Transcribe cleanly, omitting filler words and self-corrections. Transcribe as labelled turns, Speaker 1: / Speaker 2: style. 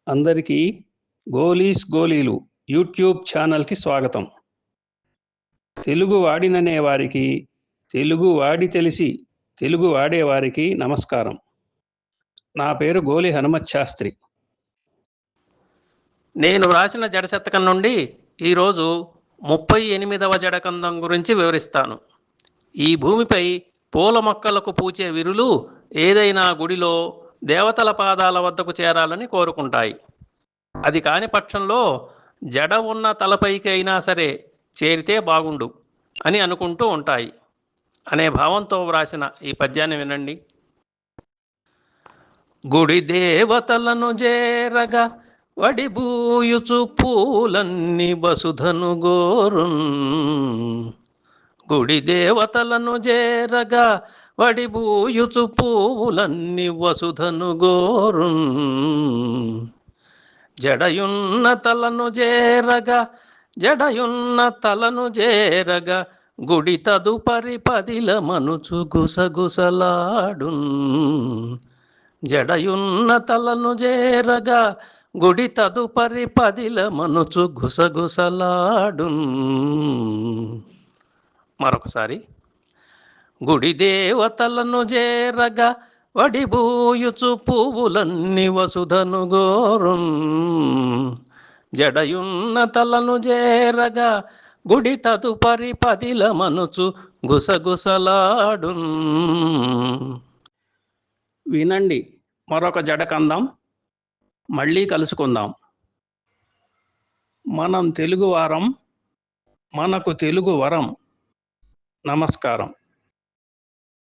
Speaker 1: అందరికీ గోలీస్ గోలీలు యూట్యూబ్ ఛానల్కి స్వాగతం. తెలుగు వాడిననే వారికి, తెలుగు వాడి తెలిసి తెలుగు వాడేవారికి నమస్కారం. నా పేరు గోలి హనుమత్ శాస్త్రి.
Speaker 2: నేను వ్రాసిన జడశతకం నుండి ఈరోజు 38వ జడకందం గురించి వివరిస్తాను. ఈ భూమిపై పూల మొక్కలకు పూచే విరులు ఏదైనా గుడిలో దేవతల పాదాల వద్దకు చేరాలని కోరుకుంటాయి. అది కాని పక్షంలో జడ ఉన్న తలపైకి అయినా సరే చేరితే బాగుండు అని అనుకుంటూ ఉంటాయి అనే భావంతో వ్రాసిన ఈ పద్యాన్ని వినండి. గుడి దేవతలను చేరగా వడిబూయుచు పూలన్ని వసుధను గోరున్. గుడి దేవతలను చేరగా వడిబూయుచు పూలన్ని వసుధను గోరున్. జడయున్న తలను చేరగా గుడి తదుపరి పదిల మనుచు గుసగుసలాడున్. జడయున్న తలను చేరగా గుడి తదుపరి పదిల మనుచు గుసగుసలాడున్. మరొకసారి. గుడి దేవతలను చేరగా వడిబూయుచు పువ్వులన్ని వసుధను గోరున్. జడయున్న తలను చేరగా గుడి తదుపరి పదిల మనుచు గుసగుసలాడున్.
Speaker 1: వినండి మరొక జడకందం. మళ్ళీ కలుసుకుందాం. మనం తెలుగువారం, మనకు తెలుగు వరం. నమస్కారం.